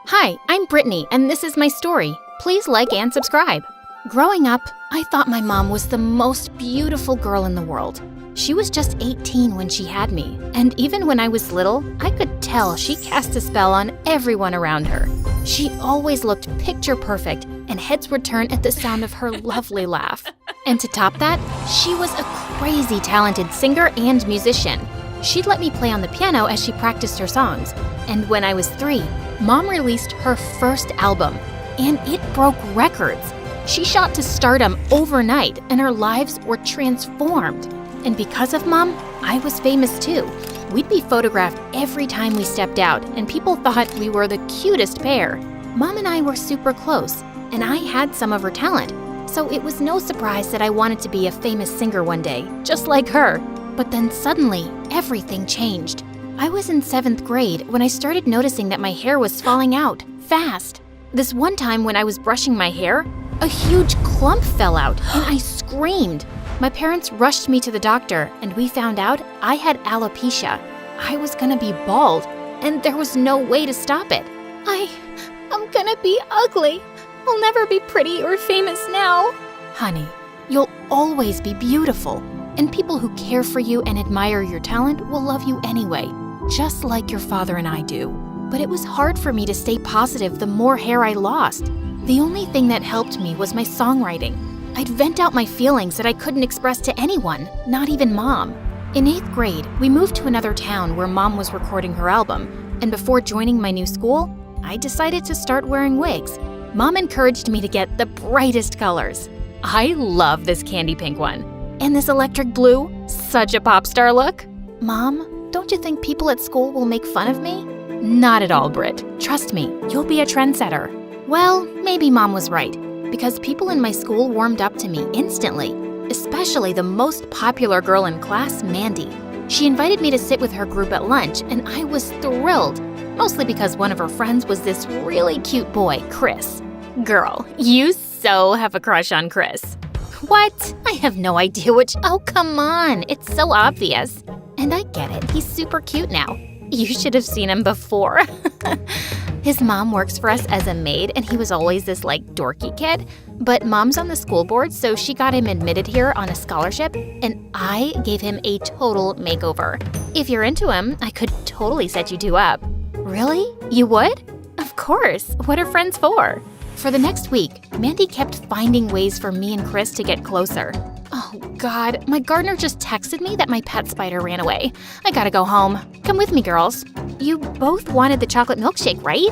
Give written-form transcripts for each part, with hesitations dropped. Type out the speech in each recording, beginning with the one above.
Hi, I'm Brittany, and this is my story. Please like and subscribe. Growing up, I thought my mom was the most beautiful girl in the world. She was just 18 when she had me, and even when I was little, I could tell she cast a spell on everyone around her. She always looked picture perfect, and heads would turn at the sound of her lovely laugh. And to top that, she was a crazy talented singer and musician. She'd let me play on the piano as she practiced her songs. And when I was 3, Mom released her first album, and it broke records. She shot to stardom overnight, and our lives were transformed. And because of Mom, I was famous too. We'd be photographed every time we stepped out, and people thought we were the cutest pair. Mom and I were super close, and I had some of her talent, so it was no surprise that I wanted to be a famous singer one day, just like her. But then suddenly, everything changed. I was in 7th grade when I started noticing that my hair was falling out, fast. This one time when I was brushing my hair, a huge clump fell out, and I screamed. My parents rushed me to the doctor, and we found out I had alopecia. I was gonna be bald, and there was no way to stop it. I'm gonna be ugly. I'll never be pretty or famous now. Honey, you'll always be beautiful, and people who care for you and admire your talent will love you anyway, just like your father and I do. But it was hard for me to stay positive the more hair I lost. The only thing that helped me was my songwriting. I'd vent out my feelings that I couldn't express to anyone, not even Mom. In 8th grade, we moved to another town where Mom was recording her album, and before joining my new school, I decided to start wearing wigs. Mom encouraged me to get the brightest colors. I love this candy pink one. And this electric blue, such a pop star look. Mom, don't you think people at school will make fun of me? Not at all, Britt. Trust me, you'll be a trendsetter. Well, maybe Mom was right, because people in my school warmed up to me instantly, especially the most popular girl in class, Mandy. She invited me to sit with her group at lunch, and I was thrilled, mostly because one of her friends was this really cute boy, Chris. Girl, you so have a crush on Chris. What? I have no idea which. Oh, come on. It's so obvious. And I get it. He's super cute now. You should have seen him before. His mom works for us as a maid, and he was always this dorky kid. But Mom's on the school board, so she got him admitted here on a scholarship, and I gave him a total makeover. If you're into him, I could totally set you two up. Really? You would? Of course. What are friends for? For the next week, Mandy kept finding ways for me and Chris to get closer. Oh God, my gardener just texted me that my pet spider ran away. I gotta go home. Come with me, girls. You both wanted the chocolate milkshake, right?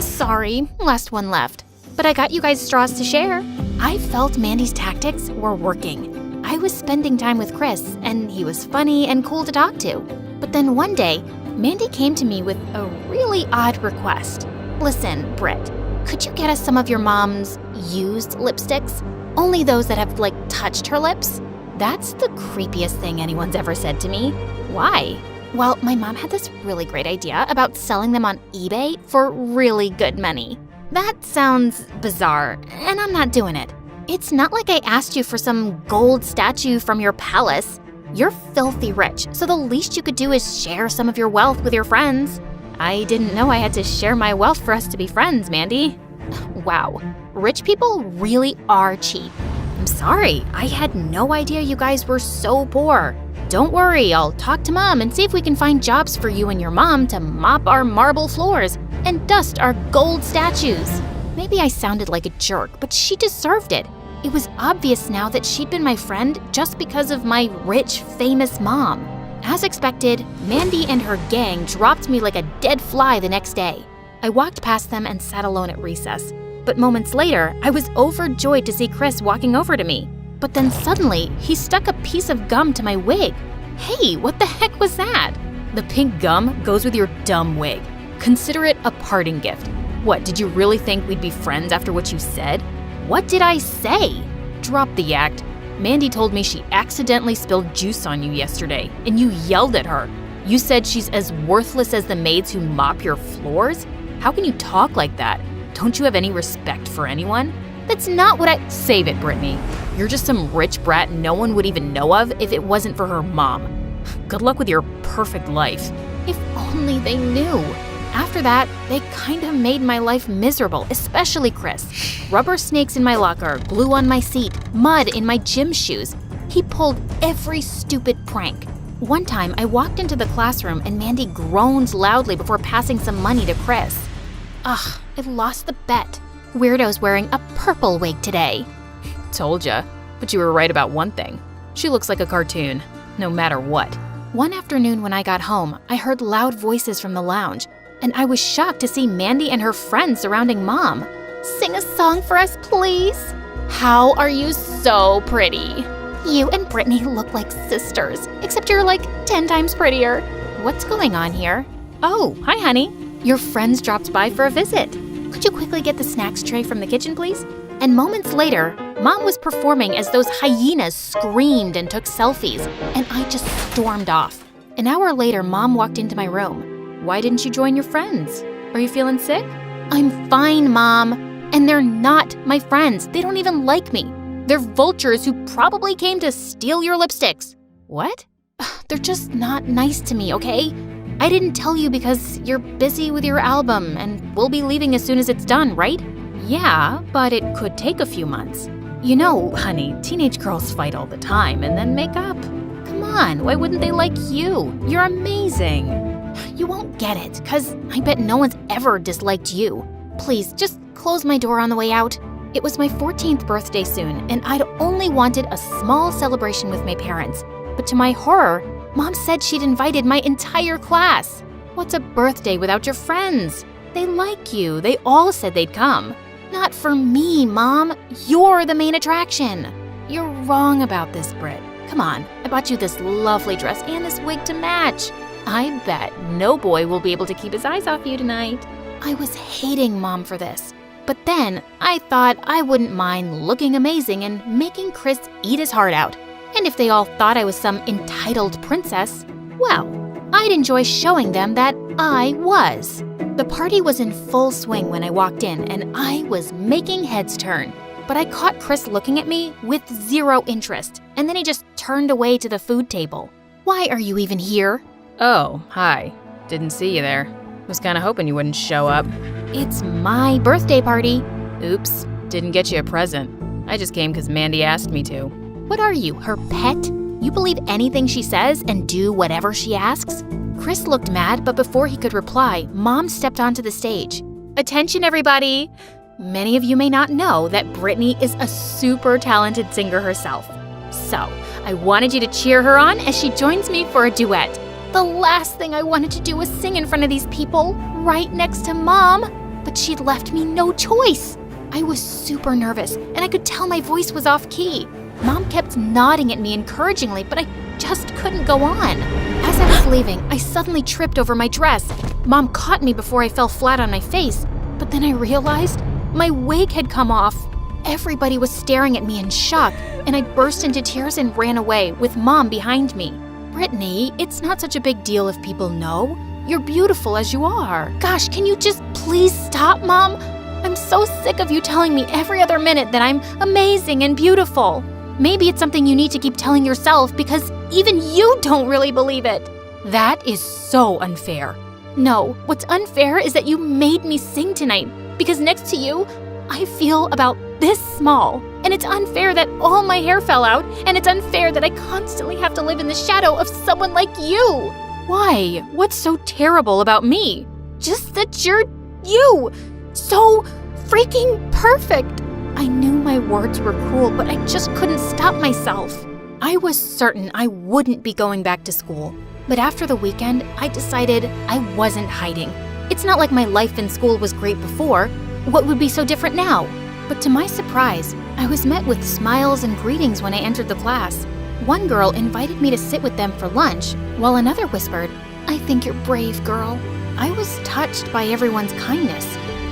Sorry, last one left. But I got you guys straws to share. I felt Mandy's tactics were working. I was spending time with Chris, and he was funny and cool to talk to. But then one day, Mandy came to me with a really odd request. Listen, Britt, could you get us some of your mom's used lipsticks? Only those that have, touched her lips? That's the creepiest thing anyone's ever said to me. Why? Well, my mom had this really great idea about selling them on eBay for really good money. That sounds bizarre, and I'm not doing it. It's not like I asked you for some gold statue from your palace. You're filthy rich, so the least you could do is share some of your wealth with your friends. I didn't know I had to share my wealth for us to be friends, Mandy. Wow, rich people really are cheap. I'm sorry, I had no idea you guys were so poor. Don't worry, I'll talk to Mom and see if we can find jobs for you and your mom to mop our marble floors and dust our gold statues. Maybe I sounded like a jerk, but she deserved it. It was obvious now that she'd been my friend just because of my rich, famous mom. As expected, Mandy and her gang dropped me like a dead fly the next day. I walked past them and sat alone at recess. But moments later, I was overjoyed to see Chris walking over to me. But then suddenly, he stuck a piece of gum to my wig. Hey, what the heck was that? The pink gum goes with your dumb wig. Consider it a parting gift. What, did you really think we'd be friends after what you said? What did I say? Drop the act. Mandy told me she accidentally spilled juice on you yesterday, and you yelled at her. You said she's as worthless as the maids who mop your floors? How can you talk like that? Don't you have any respect for anyone? That's not what I— Save it, Brittany. You're just some rich brat no one would even know of if it wasn't for her mom. Good luck with your perfect life. If only they knew. After that, they kind of made my life miserable, especially Chris. Rubber snakes in my locker, glue on my seat, mud in my gym shoes. He pulled every stupid prank. One time, I walked into the classroom and Mandy groaned loudly before passing some money to Chris. Ugh, I lost the bet. Weirdo's wearing a purple wig today. Told ya, but you were right about one thing. She looks like a cartoon, no matter what. One afternoon when I got home, I heard loud voices from the lounge, and I was shocked to see Mandy and her friends surrounding Mom. Sing a song for us, please. How are you so pretty? You and Brittany look like sisters, except you're like 10 times prettier. What's going on here? Oh, hi, honey. Your friends dropped by for a visit. Could you quickly get the snacks tray from the kitchen, please? And moments later, Mom was performing as those hyenas screamed and took selfies, and I just stormed off. An hour later, Mom walked into my room. Why didn't you join your friends? Are you feeling sick? I'm fine, Mom. And they're not my friends. They don't even like me. They're vultures who probably came to steal your lipsticks. What? They're just not nice to me, okay? I didn't tell you because you're busy with your album and we'll be leaving as soon as it's done, right? Yeah, but it could take a few months. You know, honey, teenage girls fight all the time and then make up. Come on, why wouldn't they like you? You're amazing. You won't get it, because I bet no one's ever disliked you. Please, just close my door on the way out. It was my 14th birthday soon, and I'd only wanted a small celebration with my parents. But to my horror, Mom said she'd invited my entire class. What's a birthday without your friends? They like you. They all said they'd come. Not for me, Mom. You're the main attraction. You're wrong about this, Britt. Come on, I bought you this lovely dress and this wig to match. I bet no boy will be able to keep his eyes off you tonight. I was hating Mom for this. But then I thought I wouldn't mind looking amazing and making Chris eat his heart out. And if they all thought I was some entitled princess, well, I'd enjoy showing them that I was. The party was in full swing when I walked in, and I was making heads turn. But I caught Chris looking at me with zero interest, and then he just turned away to the food table. Why are you even here? Oh, hi. Didn't see you there. Was kinda hoping you wouldn't show up. It's my birthday party. Oops, didn't get you a present. I just came because Mandy asked me to. What are you, her pet? You believe anything she says and do whatever she asks? Chris looked mad, but before he could reply, Mom stepped onto the stage. Attention, everybody! Many of you may not know that Brittany is a super talented singer herself. So, I wanted you to cheer her on as she joins me for a duet. The last thing I wanted to do was sing in front of these people, right next to Mom, but she'd left me no choice. I was super nervous, and I could tell my voice was off key. Mom kept nodding at me encouragingly, but I just couldn't go on. As I was leaving, I suddenly tripped over my dress. Mom caught me before I fell flat on my face, but then I realized my wig had come off. Everybody was staring at me in shock, and I burst into tears and ran away with Mom behind me. Brittany, it's not such a big deal if people know. You're beautiful as you are. Gosh, can you just please stop, Mom? I'm so sick of you telling me every other minute that I'm amazing and beautiful. Maybe it's something you need to keep telling yourself because even you don't really believe it. That is so unfair. No, what's unfair is that you made me sing tonight because next to you, I feel about this small. And it's unfair that all my hair fell out, and it's unfair that I constantly have to live in the shadow of someone like you. Why? What's so terrible about me? Just that you're you. So freaking perfect. I knew my words were cruel, but I just couldn't stop myself. I was certain I wouldn't be going back to school. But after the weekend, I decided I wasn't hiding. It's not like my life in school was great before. What would be so different now? But to my surprise, I was met with smiles and greetings when I entered the class. One girl invited me to sit with them for lunch, while another whispered, "I think you're brave, girl." I was touched by everyone's kindness.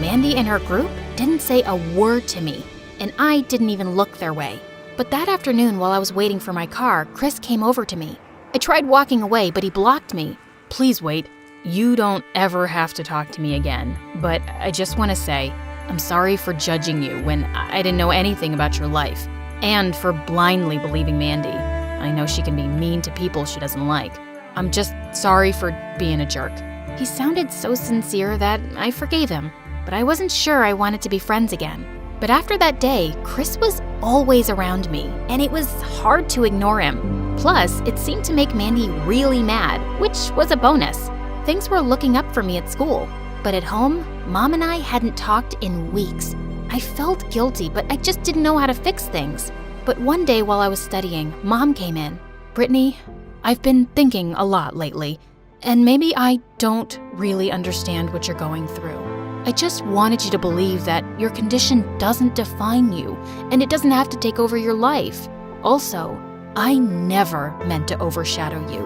Mandy and her group didn't say a word to me, and I didn't even look their way. But that afternoon while I was waiting for my car, Chris came over to me. I tried walking away, but he blocked me. Please wait. You don't ever have to talk to me again, but I just want to say, I'm sorry for judging you when I didn't know anything about your life, and for blindly believing Mandy. I know she can be mean to people she doesn't like. I'm just sorry for being a jerk. He sounded so sincere that I forgave him, but I wasn't sure I wanted to be friends again. But after that day, Chris was always around me, and it was hard to ignore him. Plus, it seemed to make Mandy really mad, which was a bonus. Things were looking up for me at school, but at home, Mom and I hadn't talked in weeks. I felt guilty, but I just didn't know how to fix things. But one day while I was studying, Mom came in. "Brittany, I've been thinking a lot lately, and maybe I don't really understand what you're going through. I just wanted you to believe that your condition doesn't define you, and it doesn't have to take over your life. Also, I never meant to overshadow you.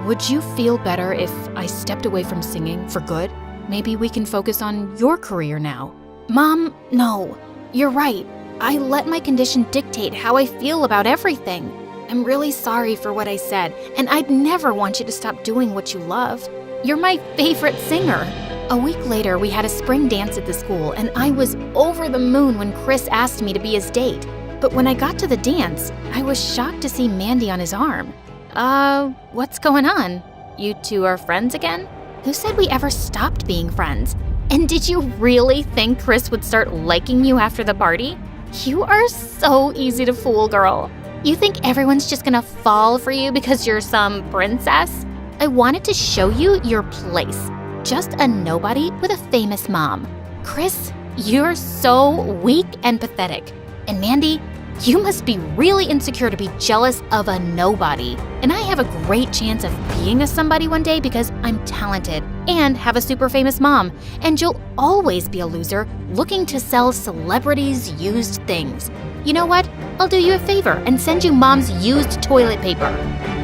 Would you feel better if I stepped away from singing for good? Maybe we can focus on your career now." "Mom, no. You're right. I let my condition dictate how I feel about everything. I'm really sorry for what I said, and I'd never want you to stop doing what you love. You're my favorite singer." A week later, we had a spring dance at the school, and I was over the moon when Chris asked me to be his date. But when I got to the dance, I was shocked to see Mandy on his arm. What's going on? You two are friends again?" "Who said we ever stopped being friends? And did you really think Chris would start liking you after the party? You are so easy to fool, girl. You think everyone's just gonna fall for you because you're some princess? I wanted to show you your place. Just a nobody with a famous mom. Chris, you're so weak and pathetic. And Mandy, you must be really insecure to be jealous of a nobody. And I have a great chance of being a somebody one day because I'm talented and have a super famous mom. And you'll always be a loser looking to sell celebrities' used things. You know what? I'll do you a favor and send you Mom's used toilet paper."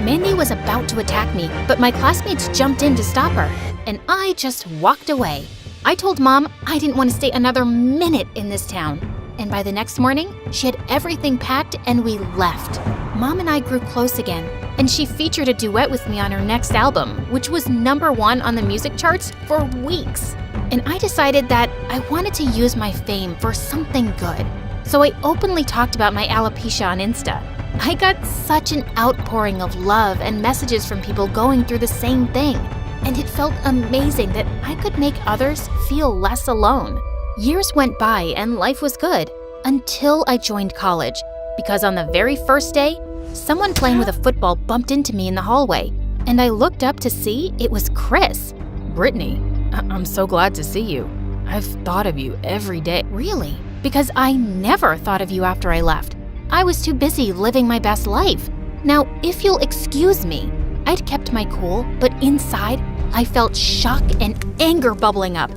Mandy was about to attack me, but my classmates jumped in to stop her, and I just walked away. I told Mom I didn't want to stay another minute in this town. And by the next morning, she had everything packed and we left. Mom and I grew close again, and she featured a duet with me on her next album, which was #1 on the music charts for weeks. And I decided that I wanted to use my fame for something good. So I openly talked about my alopecia on Insta. I got such an outpouring of love and messages from people going through the same thing. And it felt amazing that I could make others feel less alone. Years went by and life was good until I joined college, because on the very first day, someone playing with a football bumped into me in the hallway, and I looked up to see it was Chris. "Brittany, I'm so glad to see you. I've thought of you every day." "Really? Because I never thought of you after I left. I was too busy living my best life. Now, if you'll excuse me, I'd kept my cool, but inside, I felt shock and anger bubbling up.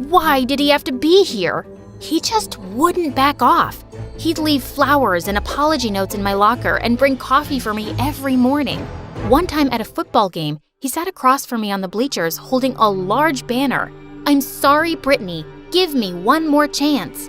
Why did he have to be here? He just wouldn't back off. He'd leave flowers and apology notes in my locker and bring coffee for me every morning. One time at a football game, he sat across from me on the bleachers holding a large banner. "I'm sorry, Brittany. Give me one more chance."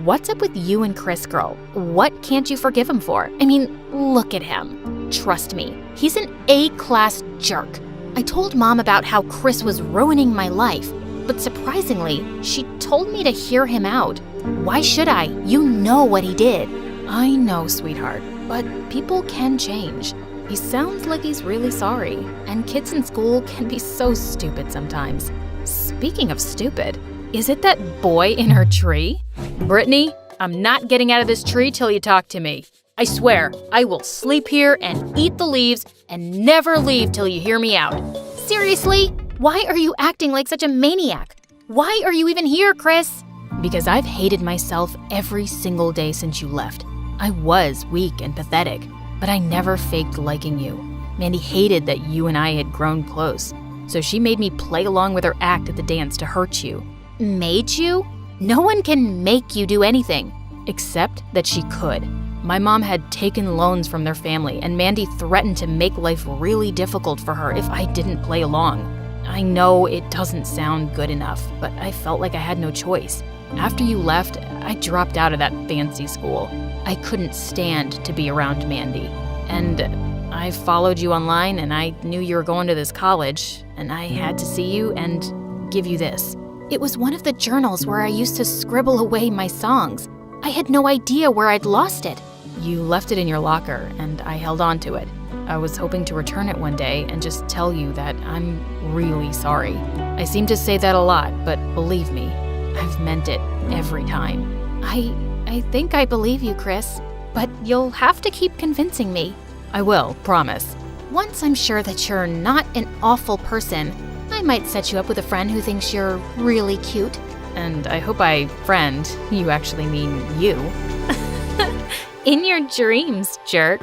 What's up with you and Chris, girl? What can't you forgive him for? I mean, look at him. Trust me, he's an A-class jerk. I told Mom about how Chris was ruining my life, but surprisingly, she told me to hear him out. Why should I? You know what he did. I know, sweetheart, but people can change. He sounds like he's really sorry, and kids in school can be so stupid sometimes. Speaking of stupid, is it that boy in her tree? Brittany, I'm not getting out of this tree till you talk to me. I swear, I will sleep here and eat the leaves and never leave till you hear me out. Seriously? Why are you acting like such a maniac? Why are you even here, Chris? Because I've hated myself every single day since you left. I was weak and pathetic, but I never faked liking you. Mandy hated that you and I had grown close, so she made me play along with her act at the dance to hurt you. Made you? No one can make you do anything. Except that she could. My mom had taken loans from their family, and Mandy threatened to make life really difficult for her if I didn't play along. I know it doesn't sound good enough, but I felt like I had no choice. After you left, I dropped out of that fancy school. I couldn't stand to be around Mandy. And I followed you online, and I knew you were going to this college, and I had to see you and give you this. It was one of the journals where I used to scribble away my songs. I had no idea where I'd lost it. You left it in your locker, and I held on to it. I was hoping to return it one day and just tell you that I'm really sorry. I seem to say that a lot, but believe me, I've meant it every time. I think I believe you, Chris, but you'll have to keep convincing me. I will, promise. Once I'm sure that you're not an awful person, I might set you up with a friend who thinks you're really cute. And I hope by friend, you actually mean you. In your dreams, jerk.